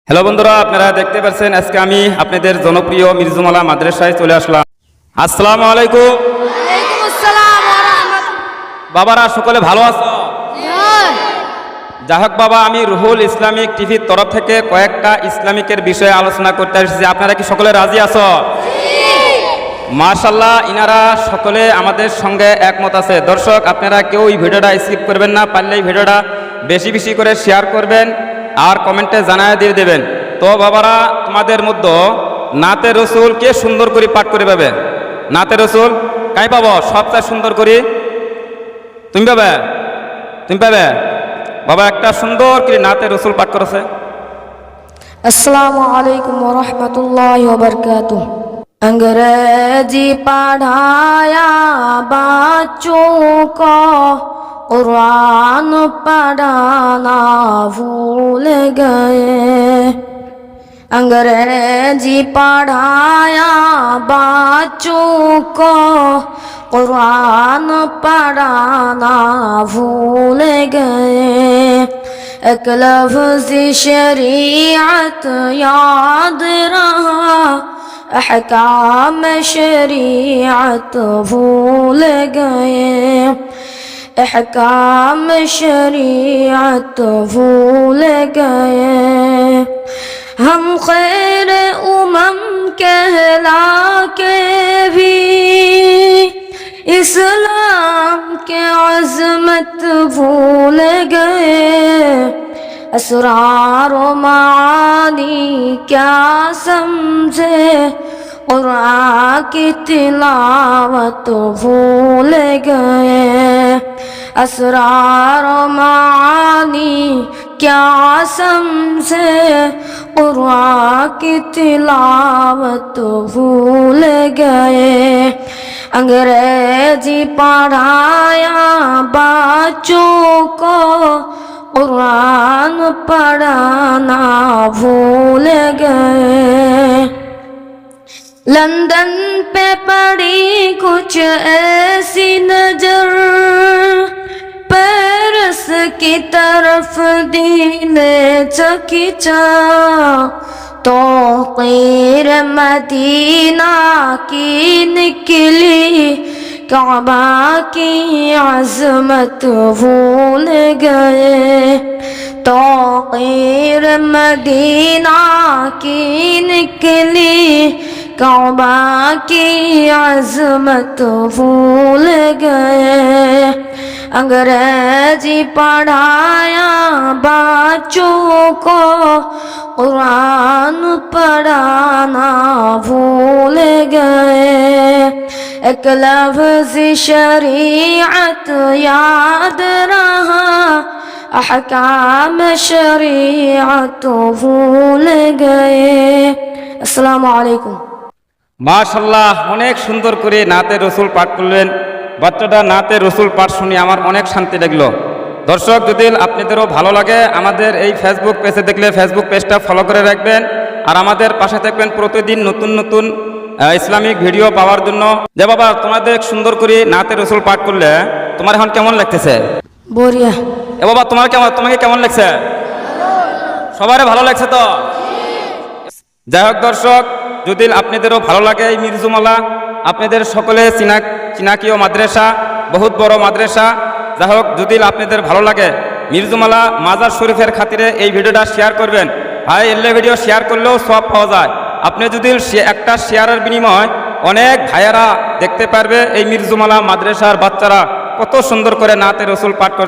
Hello বন্ধুরা, আপনারা দেখতে পাচ্ছেন আজকে আমি আপনাদের জনপ্রিয় মির্জুমালা মাদ্রাসায় চলে আসলাম। আসসালামু আলাইকুম। ওয়ালাইকুম আসসালাম ওয়া রাহমাতুল্লাহ। বাবারা সকলে ভালো আছো? হ্যাঁ। যাই হোক বাবা, আমি রুহুল ইসলামিক টিভির তরফ থেকে কয়েকটা ইসলামিকের বিষয়ে আলোচনা করতে এসেছি। আপনারা কি সকলে রাজি আছো? মাশাআল্লাহ, ইনারা সকলে আমাদের সঙ্গে একমত আছে। দর্শক, আপনারা কেউ এই ভিডিওটা স্কিপ করবেন না, পারলে এই ভিডিওটা বেশি বেশি করে শেয়ার করবেন আর কমেন্টে জানায় দিয়ে দেবেন। তো বাবারা, তোমাদের মধ্যে নাতে রসুল কে সুন্দর করে পাঠ করে পাবে? নাতে রসুল কাই পাবো সবচেয়ে সুন্দর করে? তুমি পাবে? তুমি পাবে বাবা? একটা সুন্দর করে নাতে রসুল পাঠ করেছে। अस्सलामु अलैकुम व रहमतुल्लाहि व बरकातुह। अंग्रेजी पढ़ाया बच्चों को, कुरान पढ़ाना भूल गए। अंग्रेजी पढ़ाया बच्चों को, कुरान पढ़ाना भूल गए। एक लफ्ज़ शरीयत याद रहा, अहकाम शरीयत भूल गए। अहकाम शरीयत भूल गए। हम खैर उमम कहला के भी इस्लाम के अज़मत भूल गए। असरार व मानी क्या समझे, कुरान की तिलावत भूल गए। असरार व मानी क्या समझे, कुरान की तिलावत भूल गए। अंग्रेजी पढ़ाया बच्चों को, कुरान पढ़ाना भूल गए। लंदन पे पड़ी कुछ ऐसी नजर, पेरिस की तरफ दीने चकिचा, तो कीर मदीना की निकली, काबा की अज़मत भूल गए। तो कीर मदीना की निकली, काबा की अज़मत भूल गए। अंग्रेजी पढ़ाया बच्चों को, कुरान पढ़ाना भूल गए। एक लफ्ज़ शरीयत याद रहा, अहकाम शरीयत भूल गए। अस्सलामु अलैकुम। মাশাআল্লাহ, অনেক সুন্দর করে নাতে রসুল পাঠ করলেন। বাচ্চাটা নাতে রসুল পাঠ শুনে আমার অনেক শান্তি লাগলো। দর্শক, যদি আপনাদেরও ভালো লাগে, আমাদের এই ফেসবুক পেজে দেখলে ফেসবুক পেজটা ফলো করে রাখবেন আর আমাদের পাশে থাকবেন প্রতিদিন নতুন নতুন ইসলামিক ভিডিও পাওয়ার জন্য। যে বাবা, তোমাদের সুন্দর করে নাতে রসুল পাঠ করলে তোমার এখন কেমন লাগতেছে? बोरिया। এ বাবা, তোমাকে কেমন লাগছে? সবারই ভালো লাগছে তো? যাই হোক দর্শক, যদি আপনাদেরও ভালো লাগে এই মির্জুমালা, আপনাদের সকলে চিনাকিও মাদ্রাসা, বহুত বড় মাদ্রাসা। যাই হোক, যদি আপনাদের ভালো লাগে মির্জুমালা মাজার শরীফের খাতিরে এই ভিডিওটা শেয়ার করবেন। ভাই, এলে ভিডিও শেয়ার করলেও সব পাওয়া যায়। আপনি যদি একটা শেয়ারের বিনিময় অনেক ভাইয়ারা দেখতে পারবে এই মির্জুমালা মাদ্রাসার বাচ্চারা কত সুন্দর করে নাতে রসুল পাঠ করতে।